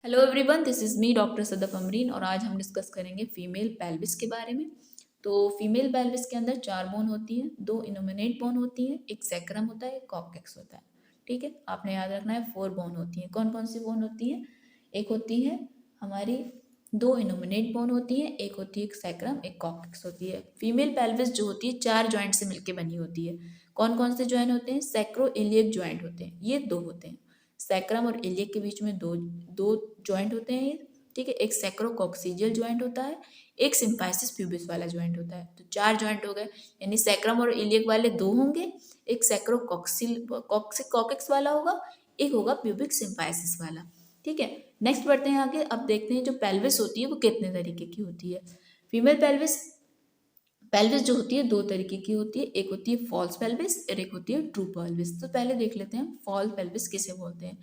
Hello everyone, this is me doctor Sadaf Amreen और आज हम डिस्कस करेंगे फीमेल पेल्विस के बारे में। तो फीमेल पेल्विस के अंदर 4 बोन होती हैं, 2 इनोमिनेट बोन होती हैं, एक सैक्रम होता है, एक कॉक्सिक्स होता है। ठीक है, आपने याद रखना है 4 बोन होती हैं। कौन कौन सी बोन होती हैं? एक होती है हमारी 2 इनोमिनेट बोन होती हैं, एक होती है एक सैक्रम, एक कॉक्सिक्स होती है। फीमेल पेल्विस जो होती है 4 जॉइंट से मिलकर बनी होती है। कौन कौन से जॉइंट होते हैं? सैक्रो इलियक जॉइंट होते हैं, ये 2 होते हैं। सैक्रम और इलियक के बीच में दो दो जॉइंट होते हैं ये। ठीक है, एक सैक्रोकॉक्सिजियल जॉइंट होता है, एक सिम्फाइसिस प्यूबिस वाला जॉइंट होता है। तो 4 जॉइंट हो गए, यानी सैक्रम और इलियक वाले 2 होंगे, एक सैक्रोकॉक्सिल कॉक्सिक्स वाला होगा, एक होगा प्यूबिक सिम्फाइसिस वाला। ठीक है, नेक्स्ट बढ़ते हैं आगे। अब देखते हैं जो पेल्विस होती है वो कितने तरीके की होती है। फीमेल पेल्विस पेल्विस जो होती है 2 तरीके की होती है, एक होती है फॉल्स पेल्विस और एक होती है ट्रू पेल्विस। तो पहले देख लेते हैं फॉल्स पेल्विस किसे बोलते हैं।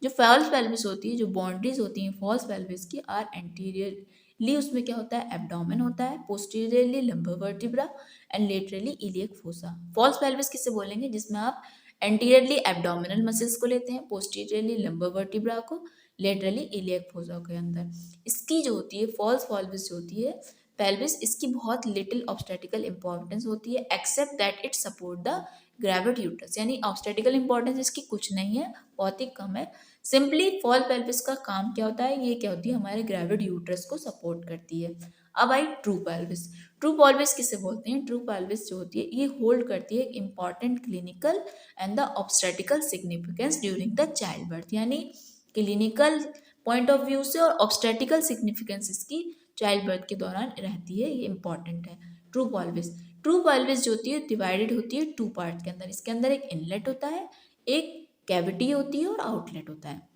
जो फॉल्स पेल्विस होती है, जो बाउंड्रीज होती हैं फॉल्स पेल्विस की आर एंटीरियरली, उसमें क्या होता है? एब्डोमेन होता है, posteriorly lumbar vertebra and laterally iliac fossa. False pelvis किसे बोलेंगे? जिसमें आप एंटीरियरली एब्डोमिनल मसल्स को लेते हैं, पोस्टीरियरली लंबर वर्टिब्रा को, लेटरली इलियक फोसा के अंदर। इसकी जो होती है फॉल्स पेल्विस जो होती है पेल्विस, इसकी बहुत लिटिल ऑब्स्टेटिकल इंपॉर्टेंस होती है, except that it support the gravid uterus. यानी ऑब्स्टेटिकल इंपॉर्टेंस इसकी कुछ नहीं है, बहुत ही कम है। सिंपली फॉल पेल्विस का काम क्या होता है? ये क्या होती है? हमारे ग्रेविड यूट्रस को सपोर्ट करती है। अब आई ट्रू पेल्विस। ट्रू पेल्विस किसे बोलते हैं? ट्रू पेल्विस जो होती है ये होल्ड करती है important clinical and the obstetrical significance during the child birth. यानी क्लिनिकल पॉइंट ऑफ व्यू से और ऑब्स्टेटिकल सिग्निफिकेंस इसकी चाइल्ड बर्थ के दौरान रहती है, ये इंपॉर्टेंट है। ट्रू पेल्विस, ट्रू पेल्विस जो होती है डिवाइडेड होती है 2 पार्ट के अंदर। इसके अंदर एक इनलेट होता है, एक कैविटी होती है और आउटलेट होता है।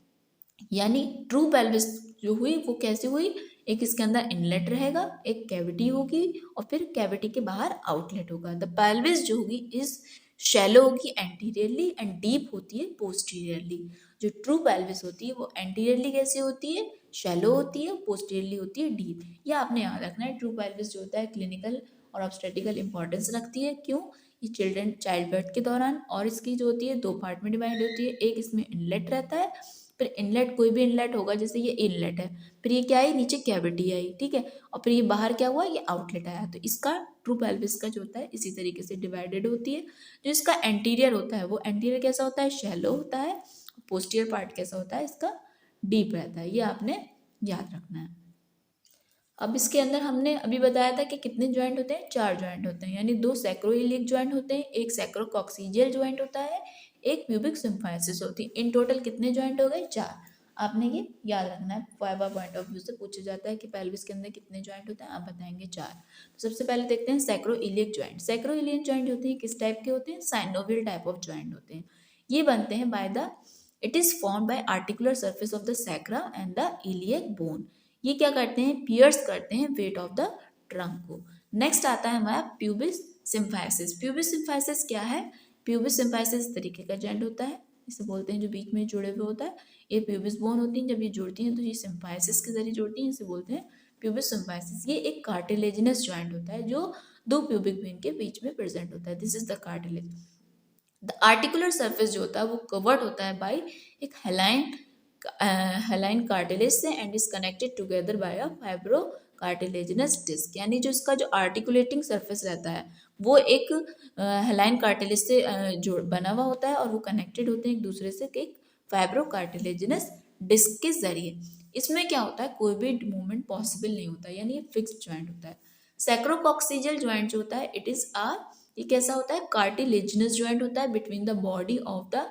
यानी ट्रू पेल्विस जो हुई वो कैसे हुई? एक इसके अंदर इनलेट रहेगा, एक कैविटी होगी और फिर कैविटी के बाहर आउटलेट होगा। द पेल्विस जो होगी इस शैलो होगी एंटीरियरली एंड डीप होती है पोस्टीरियरली। जो ट्रू पेल्विस होती है वो एंटीरियरली कैसे होती है? शैलो होती है, पोस्टीरियरली होती है डीप। ये आपने याद रखना है। ट्रू पेल्विस जो होता है क्लिनिकल और ऑब्स्टेटिकल इंपॉर्टेंस रखती है। क्यों? ये चिल्ड्रन चाइल्ड बर्थ के दौरान, और इसकी जो होती है 2 पार्ट में डिवाइड होती है। एक इसमें इनलेट रहता है, फिर इनलेट कोई भी इनलेट होगा, जैसे ये इनलेट है, फिर ये क्या आई? नीचे कैविटी आई। ठीक है, और फिर ये बाहर क्या हुआ? ये आउटलेट आया। तो इसका ट्रू पेल्विस का जो होता है इसी तरीके से डिवाइडेड होती है। जो इसका एंटीरियर होता है वो एंटीरियर कैसा होता है? शैलो होता है। पोस्टीरियर पार्ट कैसा होता है? इसका डीप रहता है। ये आपने याद रखना है। अब इसके अंदर हमने अभी बताया था कि कितने ज्वाइंट होते हैं? 4 ज्वाइंट होते हैं, यानी 2 सैक्रोइलियक ज्वाइंट होते हैं, एक सैक्रोकॉक्सिजियल ज्वाइंट होता है, एक प्यूबिक सिम्फाइसिस होती है। इन टोटल कितने ज्वाइंट हो गए? 4। आपने ये याद रखना है। वाइवा पॉइंट ऑफ व्यू से पूछा जाता है कि पेल्विस के अंदर कितने ज्वाइंट होते हैं, आप बताएंगे 4। तो सबसे पहले देखते हैं सैक्रोइलियक ज्वाइंट। सैक्रोइलियक ज्वाइंट होते हैं किस टाइप के होते हैं? साइनोवियल टाइप ऑफ ज्वाइंट होते हैं। ये बनते हैं by the it is formed by articular surface of the sacra and the iliac bone. ये क्या करते हैं? पियर्स करते हैं वेट ऑफ द ट्रंक को। नेक्स्ट आता है हमारा प्यूबिस सिम्फाइसिस। प्यूबिस सिम्फाइसिस क्या है? प्यूबिस सिम्फाइसिस इस तरीके का जॉइंट होता है, इसे बोलते हैं जो बीच में जुड़े हुए होता है। ये प्यूबिस बोन होती है, जब ये जुड़ती हैं तो ये सिम्फाइसिस के जरिए जुड़ती हैं, इसे बोलते हैं प्यूबिस सिम्फाइसिस। ये एक कार्टिलेजिनस जॉइंट होता है जो 2 प्यूबिक वेन के बीच में प्रेजेंट होता है। This is the cartilage. The articular surface जो होता है वो कवर्ड होता है बाय एक हेलाइन कार्टिलेज से and is connected together by a fibro cartilaginous disc. यानी जो इसका जो आर्टिकुलेटिंग सरफेस रहता है वो एक हेलाइन कार्टिलेज से जो बना हुआ होता है और वो कनेक्टेड होते हैं एक दूसरे से एक फाइब्रो कार्टिलेजिनस डिस्क के जरिए। इसमें क्या होता है? कोई भी मूवमेंट पॉसिबल नहीं होता, यानी ये फिक्स्ड ज्वाइंट होता है। सैक्रोकॉक्सिजियल ज्वाइंट जो होता है इट इज ये कैसा होता है? कार्टिलेजिनस ज्वाइंट होता है between the body of the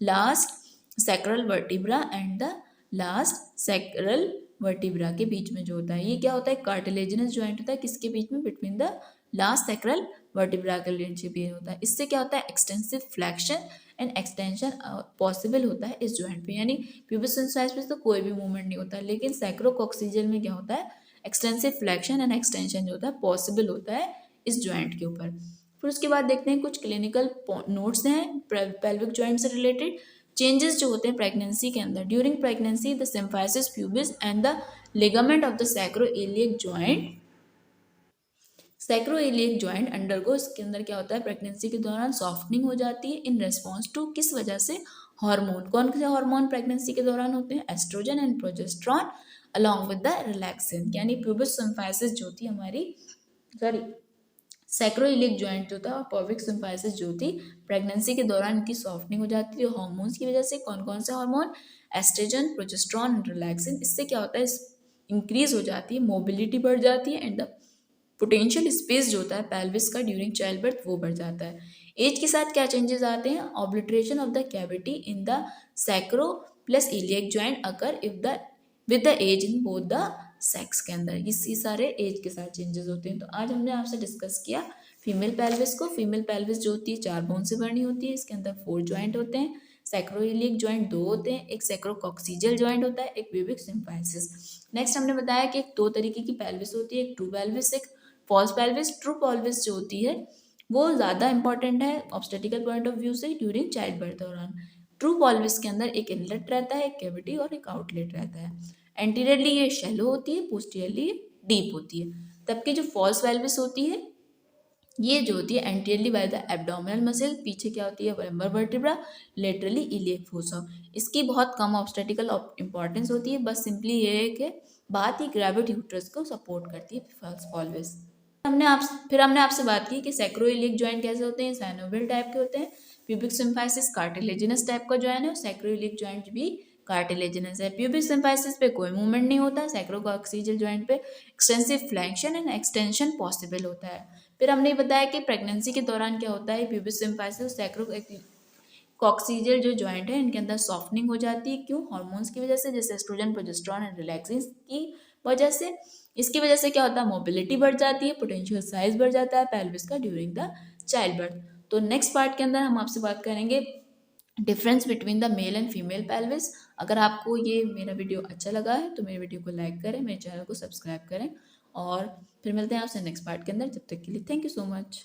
last sacral vertebra and the last sacral vertebra के बीच में जो होता है, ये क्या होता है? कार्टिलेजिनस ज्वाइंट होता है। किसके बीच में? Between the last sacral vertebra के बीच होता है। इससे क्या होता है? Extensive flexion and extension possible होता है इस ज्वाइंट पे। यानी प्यूबिस सिम्फाइसिस पे तो कोई भी मूवमेंट नहीं होता, लेकिन सैक्रोकॉक्सिजियल में क्या होता है? एक्सटेंसिव फ्लेक्शन एंड एक्सटेंशन जो होता है पॉसिबल होता है इस ज्वाइंट के ऊपर। फिर उसके बाद देखते हैं कुछ क्लिनिकल नोट्स हैं पेल्विक जॉइंट से रिलेटेड। चेंजेस जो होते हैं प्रेगनेंसी के अंदर, during pregnancy the symphysis pubis and the ligament of the sacroiliac joint undergo, इसके अंदर क्या होता है? प्रेगनेंसी के दौरान सॉफ्टनिंग हो जाती है इन रेस्पॉन्स टू, किस वजह से? हार्मोन, कौन से हार्मोन प्रेगनेंसी के दौरान होते हैं? Estrogen and progesterone along with the relaxant, यानी प्यूबिक सिम्फाइसिस जो थी हमारी, सॉरी, सैक्रोइलिक जॉइंट जो था और pelvic सिम्फाइसिस जो थी, प्रेगनेंसी के दौरान इनकी सॉफ्टनिंग हो जाती है हार्मोन्स की वजह से। कौन कौन से hormone? Estrogen, progesterone and relaxin. इससे क्या होता है, इंक्रीज हो जाती है, मोबिलिटी बढ़ जाती है एंड द पोटेंशियल स्पेस जो होता है पेल्विस का ड्यूरिंग चाइल्ड बर्थ वो बढ़ जाता है। एज के साथ क्या चेंजेस आते हैं? Obliteration of the cavity in the sacro plus iliac joint occur if the with the age in both the sex के अंदर, इसी सारे एज के साथ चेंजेस होते हैं। तो आज हमने आपसे डिस्कस किया फीमेल पेल्विस को। फीमेल पेल्विस जो होती है 4 बोन से बनी होती है, इसके अंदर 4 जॉइंट होते हैं, सैक्रोइलिक जॉइंट 2 होते हैं, एक सैक्रोकॉक्सिजियल जॉइंट होता है, एक प्यूबिक सिम्फाइसिस। नेक्स्ट हमने बताया कि एक 2 तरीके की पेल्विस होती है, एक ट्रू पेल्विस, एक फॉल्स पेल्विस। ट्रू पेल्विस जो होती है वो ज़्यादा इंपॉर्टेंट है ऑब्स्टेटिकल पॉइंट ऑफ व्यू से ड्यूरिंग चाइल्ड बर्थ दौरान। ट्रू पेल्विस के अंदर एक इनलेट रहता है, एक कैविटी और एक आउटलेट रहता है। एंटीरियरली ये शैलो होती है, पोस्टीरियरली ये डीप होती है। तबकि जो फॉल्स पेल्विस होती है ये जो होती है anteriorly by the abdominal muscle, पीछे क्या होती है? Lumbar vertebra, laterally iliac fossa. इसकी बहुत कम ऑब्स्टेटिकल इंपॉर्टेंस होती है, बस सिंपली ये है कि बात ही ग्रेविड यूट्रस को सपोर्ट करती है फॉल्स पेल्विस। हमने आपसे बात की कि सैक्रोइलिक जॉइंट कैसे होते हैं, साइनोवियल टाइप के होते हैं। प्यूबिक सिम्फाइसिस कार्टिलेजिनस टाइप का जॉइंट है और सैक्रोइलिक जॉइंट भी कार्टिलेजिनस है। प्यूबिक सिम्फाइसिस पे कोई मूवमेंट नहीं होता, सैक्रोकॉक्सिजियल जॉइंट पे extensive flexion and extension possible होता है। फिर हमने बताया कि प्रेगनेंसी के दौरान क्या होता है, प्यूबिक सिम्फाइसिस और सैक्रोकॉक्सिजियल जो जॉइंट है इनके अंदर सॉफ्टनिंग हो जाती है। क्यों? हार्मोन्स की वजह से, जैसे एस्ट्रोजन, प्रोजेस्टेरॉन एंड रिलैक्सिन की वजह से। इसकी वजह से क्या होता है? मोबिलिटी बढ़ जाती है, पोटेंशियल साइज बढ़ जाता है पेल्विस का ड्यूरिंग द चाइल्ड बर्थ। तो नेक्स्ट पार्ट के अंदर हम आपसे बात करेंगे difference between the male and female pelvis. अगर आपको ये मेरा वीडियो अच्छा लगा है तो मेरे वीडियो को लाइक करें, मेरे चैनल को सब्सक्राइब करें और फिर मिलते हैं आपसे नेक्स्ट पार्ट के अंदर। जब तक के लिए थैंक यू सो मच।